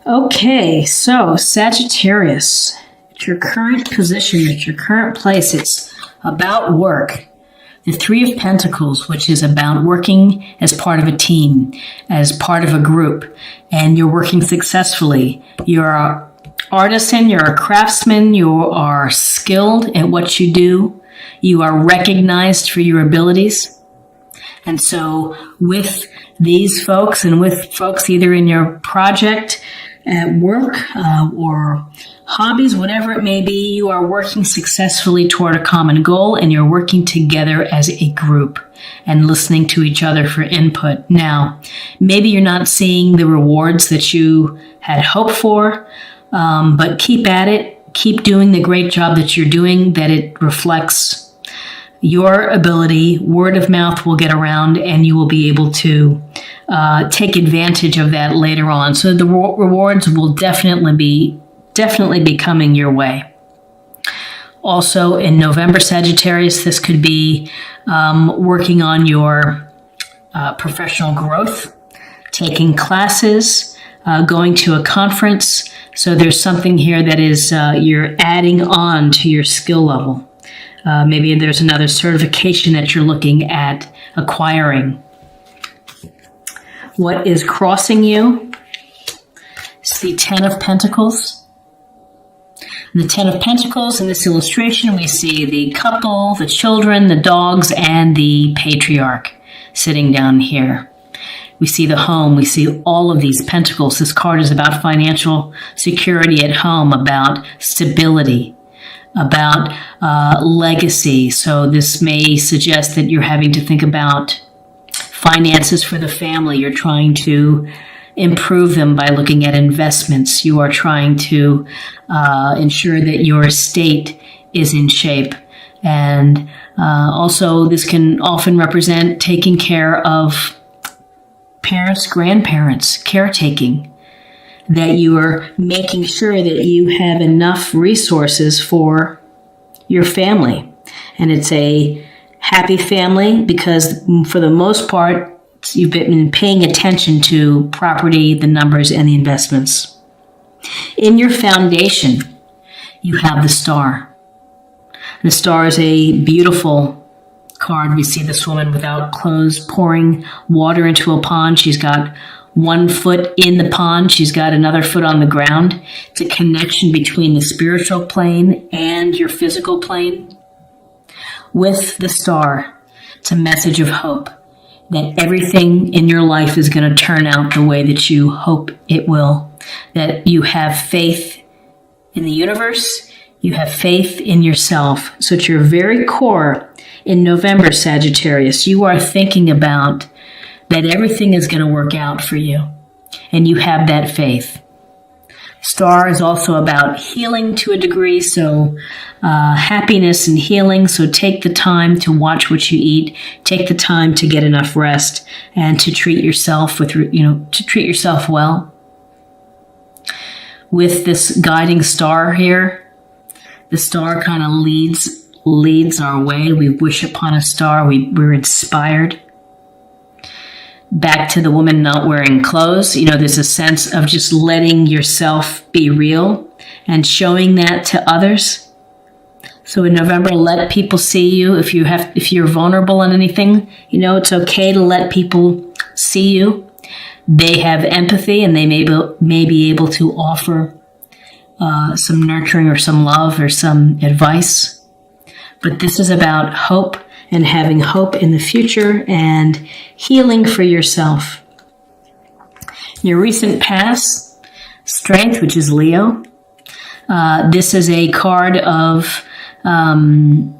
Okay, so Sagittarius, at your current position, at your current place, it's about work. The Three of Pentacles, which is about working as part of a team, as part of a group, and you're working successfully. You're an artisan, you're a craftsman, you are skilled at what you do. You are recognized for your abilities. And so with these folks and with folks either in your project, at work, or hobbies, whatever it may be, you are working successfully toward a common goal and you're working together as a group and listening to each other for input. Now, maybe you're not seeing the rewards that you had hoped for, but keep at it. Keep doing the great job that you're doing, that it reflects your ability. Word of mouth will get around and you will be able to take advantage of that later on. So the rewards will definitely be coming your way. Also in November, Sagittarius, this could be working on your professional growth, taking classes, going to a conference. So there's something here that is you're adding on to your skill level. Maybe there's another certification that you're looking at acquiring. What is crossing you? It's the Ten of Pentacles. In the Ten of Pentacles, in this illustration, we see the couple, the children, the dogs, and the patriarch sitting down here. We see the home. We see all of these pentacles. This card is about financial security at home, about stability, about legacy. So this may suggest that you're having to think about finances for the family. You're trying to improve them by looking at investments. You are trying to ensure that your estate is in shape. And also this can often represent taking care of parents, grandparents, caretaking, that you are making sure that you have enough resources for your family. And it's a happy family because for the most part, you've been paying attention to property, the numbers, and the investments. In your foundation, you have the Star. The Star is a beautiful card. We see this woman without clothes pouring water into a pond. She's got one foot in the pond. She's got another foot on the ground. It's a connection between the spiritual plane and your physical plane. With the Star, it's a message of hope that everything in your life is going to turn out the way that you hope it will. That you have faith in the universe, you have faith in yourself. So at your very core, in November, Sagittarius, you are thinking about that everything is going to work out for you, and you have that faith. Star is also about healing to a degree, so happiness and healing. So take the time to watch what you eat. Take the time to get enough rest and to treat yourself well. With this guiding star here, the star kind of leads our way. We wish upon a star. We're inspired. Back to the woman not wearing clothes, there's a sense of just letting yourself be real and showing that to others. So in November, let people see you. If you're vulnerable on anything, it's okay to let people see you. They have empathy and they may be able to offer some nurturing or some love or some advice. But this is about hope and having hope in the future and healing for yourself. Your recent past, Strength, which is Leo. This is a card of having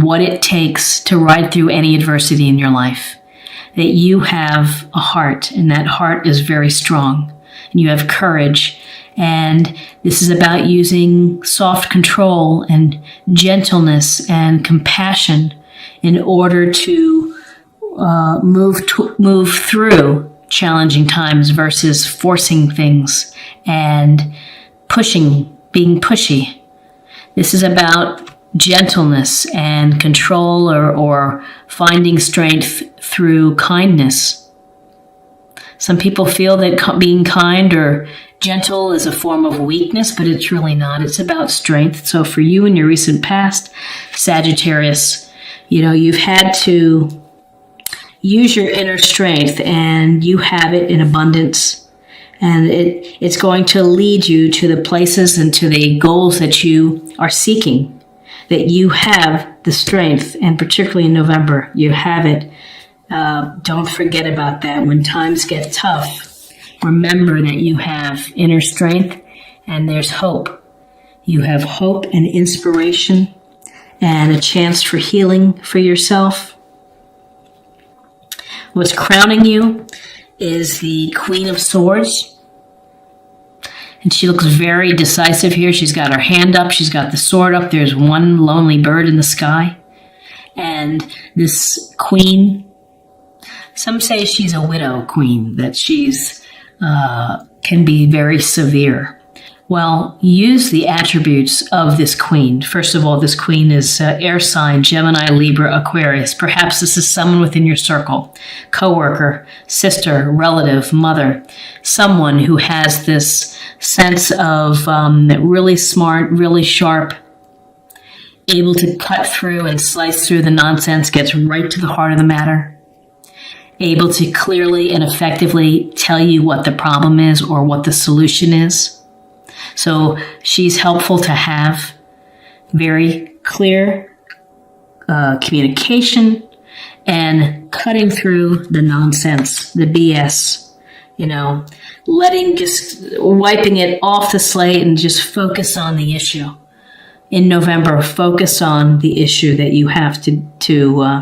what it takes to ride through any adversity in your life. That you have a heart, and that heart is very strong, and you have courage. And this is about using soft control and gentleness and compassion in order to move through challenging times versus forcing things and being pushy. This is about gentleness and control or finding strength through kindness. Some people feel that being kind or gentle is a form of weakness, but it's really not. It's about strength. So for you in your recent past, Sagittarius, you've had to use your inner strength, and you have it in abundance. And it's going to lead you to the places and to the goals that you are seeking, that you have the strength, and particularly in November, you have it. Don't forget about that. When times get tough, remember that you have inner strength and there's hope. You have hope and inspiration and a chance for healing for yourself. What's crowning you is the Queen of Swords. And she looks very decisive here. She's got her hand up. She's got the sword up. There's one lonely bird in the sky. And this queen, some say she's a widow queen, that she's can be very severe. Well, use the attributes of this queen. First of all, this queen is air sign, Gemini, Libra, Aquarius. Perhaps this is someone within your circle, coworker, sister, relative, mother, someone who has this sense of really smart, really sharp, able to cut through and slice through the nonsense, gets right to the heart of the matter, able to clearly and effectively tell you what the problem is or what the solution is. So she's helpful to have very clear communication and cutting through the nonsense, the BS, wiping it off the slate and just focus on the issue. In November, focus on the issue that you have to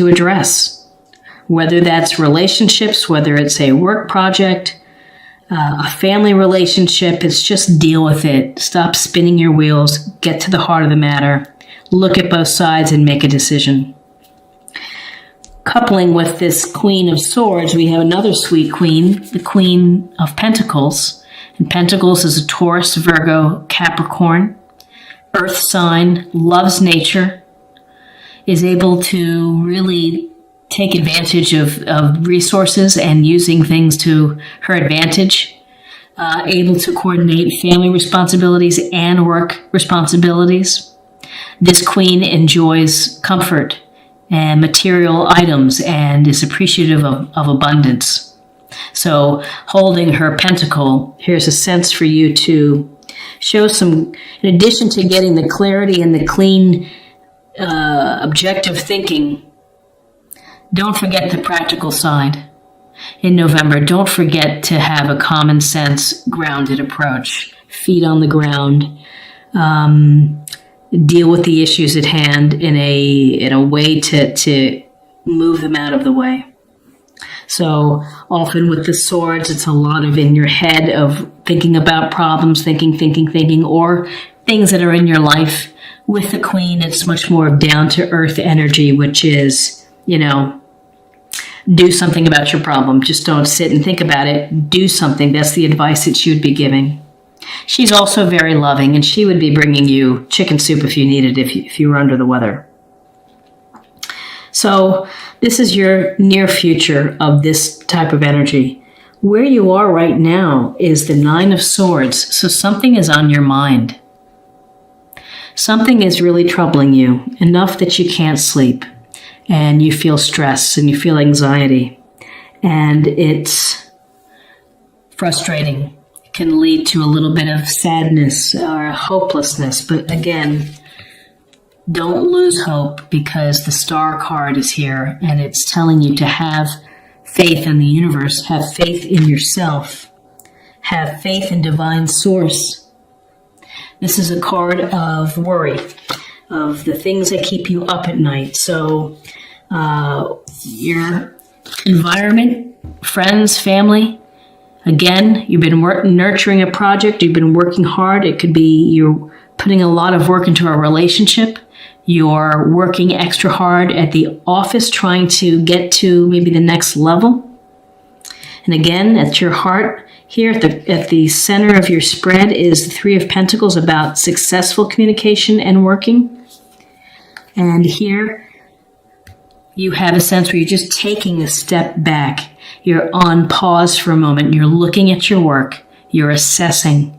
address, whether that's relationships, whether it's a work project, a family relationship. It's just deal with it. Stop spinning your wheels. Get to the heart of the matter. Look at both sides and make a decision. Coupling with this Queen of Swords, we have another sweet queen, the Queen of Pentacles. And Pentacles is a Taurus, Virgo, Capricorn, earth sign, loves nature, is able to really take advantage of resources and using things to her advantage, able to coordinate family responsibilities and work responsibilities. This queen enjoys comfort and material items and is appreciative of abundance. So holding her pentacle, here's a sense for you to show some, in addition to getting the clarity and the clean objective thinking, don't forget the practical side. In November, don't forget to have a common sense, grounded approach. Feet on the ground. Deal with the issues at hand in a way to move them out of the way. So often with the swords, it's a lot of in your head of thinking about problems, thinking, or things that are in your life. With the queen, it's much more down to earth energy, which is, do something about your problem. Just don't sit and think about it. Do something. That's the advice that she would be giving. She's also very loving, and she would be bringing you chicken soup if you needed, if you were under the weather. So this is your near future of this type of energy. Where you are right now is the Nine of Swords. So something is on your mind. Something is really troubling you, enough that you can't sleep. And you feel stress and you feel anxiety, and it's frustrating. It can lead to a little bit of sadness or hopelessness. But again, don't lose hope, because the Star card is here and it's telling you to have faith in the universe, have faith in yourself, have faith in divine source. This is a card of worry, of the things that keep you up at night. So your environment, friends, family, again, you've been nurturing a project, you've been working hard. It could be you're putting a lot of work into a relationship. You're working extra hard at the office, trying to get to maybe the next level. And again, at your heart, here at the center of your spread is the Three of Pentacles, about successful communication and working. And here, you have a sense where you're just taking a step back. You're on pause for a moment. You're looking at your work. You're assessing.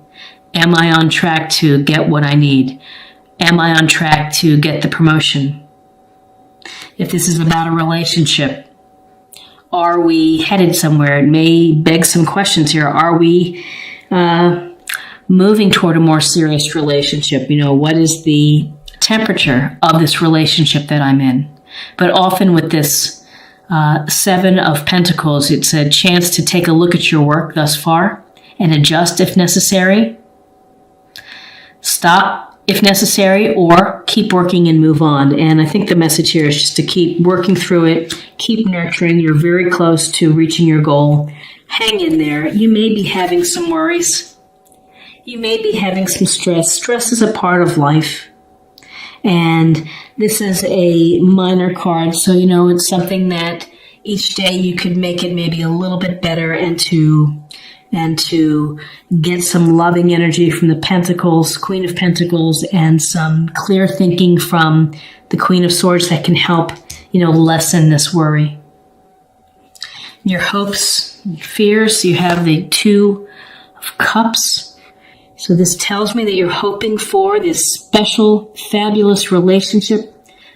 Am I on track to get what I need? Am I on track to get the promotion? If this is about a relationship, are we headed somewhere? It may beg some questions here. Are we moving toward a more serious relationship? What is the temperature of this relationship that I'm in? But often with this Seven of Pentacles, it's a chance to take a look at your work thus far and adjust if necessary. Stop if necessary, or keep working and move on. And I think the message here is just to keep working through it, keep nurturing. You're very close to reaching your goal. Hang in there. You may be having some worries. You may be having some stress. Stress is a part of life. And this is a minor card, so it's something that each day you could make it maybe a little bit better, and to get some loving energy from the Pentacles, Queen of Pentacles, and some clear thinking from the Queen of Swords that can help, lessen this worry. Your hopes, fears, you have the Two of Cups. So this tells me that you're hoping for this special, fabulous relationship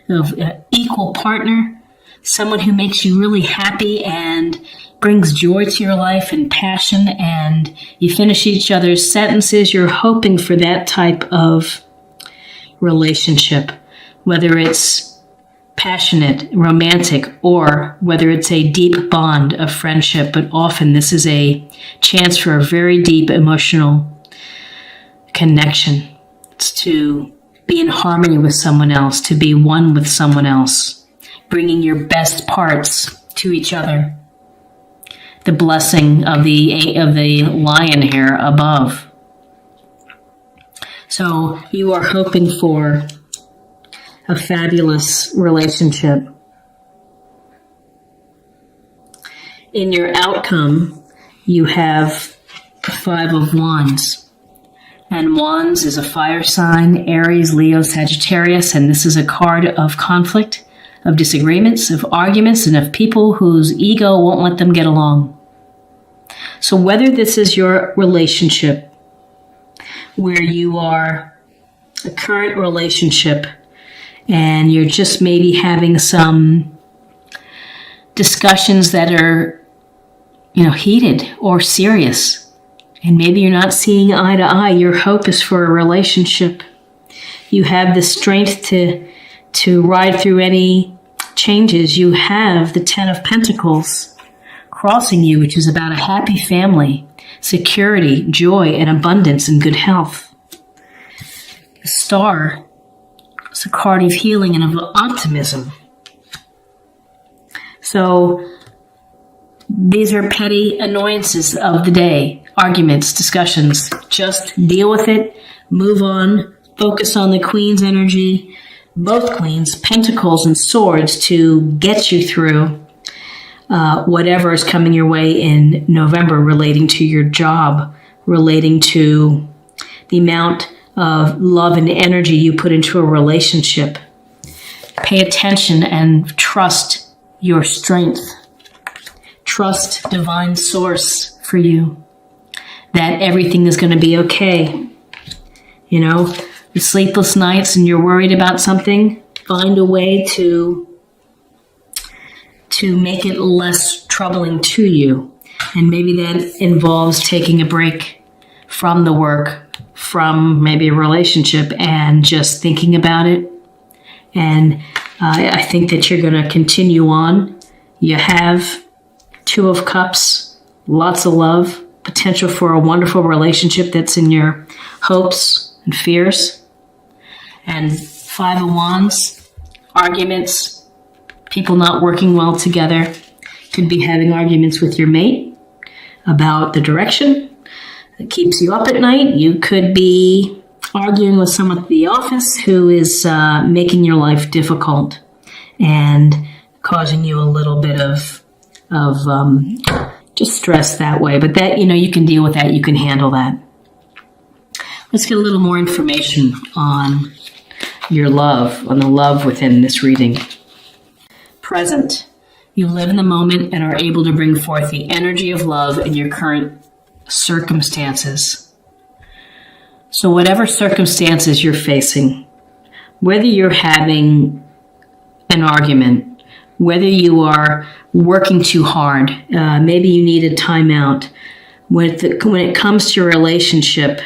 of an equal partner, someone who makes you really happy and brings joy to your life and passion, and you finish each other's sentences. You're hoping for that type of relationship, whether it's passionate, romantic, or whether it's a deep bond of friendship. But often this is a chance for a very deep emotional connection. It's to be in harmony with someone else, to be one with someone else, bringing your best parts to each other. The blessing of the lion here above. So you are hoping for a fabulous relationship. In your outcome, you have the Five of Wands. And Wands is a fire sign, Aries, Leo, Sagittarius, and this is a card of conflict, of disagreements, of arguments, and of people whose ego won't let them get along. So whether this is your relationship, where you are a current relationship, and you're just maybe having some discussions that are, heated or serious, and maybe you're not seeing eye to eye, your hope is for a relationship. You have the strength to ride through any changes. You have the Ten of Pentacles crossing you, which is about a happy family, security, joy, and abundance and good health. The Star is a card of healing and of optimism. So these are petty annoyances of the day, arguments, discussions. Just deal with it, move on, focus on the Queen's energy, both Queens, Pentacles and Swords, to get you through whatever is coming your way in November, relating to your job, relating to the amount of love and energy you put into a relationship. Pay attention and trust your strength. Trust divine source for you, that everything is going to be okay. The sleepless nights and you're worried about something, find a way to make it less troubling to you. And maybe that involves taking a break from the work, from maybe a relationship, and just thinking about it. And I think that you're going to continue on. You have Two of Cups, lots of love, potential for a wonderful relationship that's in your hopes and fears. And Five of Wands, arguments, people not working well together. Could be having arguments with your mate about the direction that keeps you up at night. You could be arguing with someone at the office who is making your life difficult and causing you a little bit of just stress that way. But that, you can deal with that. You can handle that. Let's get a little more information on your love, on the love within this reading. present. You live in the moment and are able to bring forth the energy of love in your current circumstances. So whatever circumstances you're facing, whether you're having an argument, whether you are working too hard, maybe you need a timeout, when it comes to your relationship,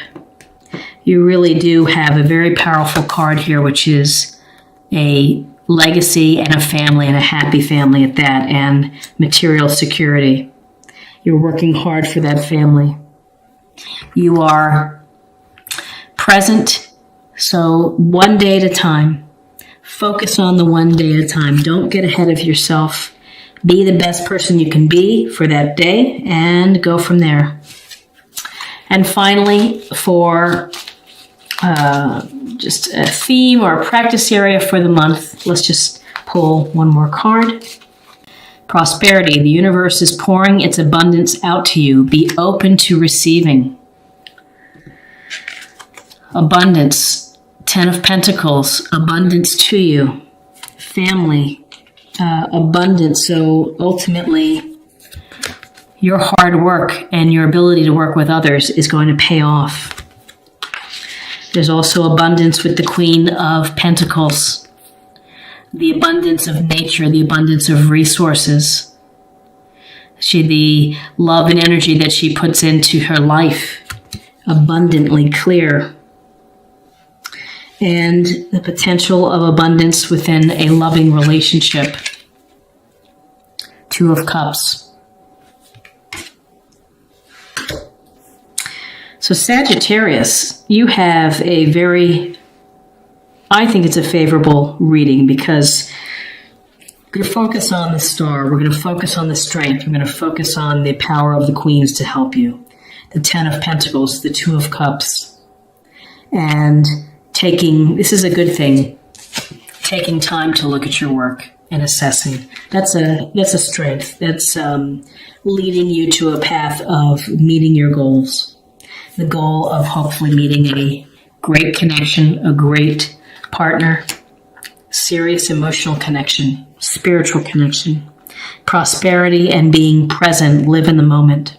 you really do have a very powerful card here, which is a legacy and a family, and a happy family at that, and material security. You're working hard for that family. You are present, so one day at a time. Focus on the one day at a time. Don't get ahead of yourself. Be the best person you can be for that day and go from there. And finally, for just a theme or a practice area for the month, let's just pull one more card. Prosperity. The universe is pouring its abundance out to you. Be open to receiving. Abundance. 10 of Pentacles. Abundance to you. Family. Abundance. So ultimately, your hard work and your ability to work with others is going to pay off. There's also abundance with the Queen of Pentacles. The abundance of nature, the abundance of resources. The love and energy that she puts into her life, abundantly clear. And the potential of abundance within a loving relationship. 2 of Cups. So Sagittarius, you have a I think it's a favorable reading, because we're going to focus on the star. We're going to focus on the strength. We're going to focus on the power of the queens to help you. The 10 of Pentacles, the 2 of Cups. And this is a good thing, taking time to look at your work and assessing. That's a strength. That's leading you to a path of meeting your goals. The goal of hopefully meeting a great connection, a great partner, serious emotional connection, spiritual connection, prosperity, and being present, live in the moment.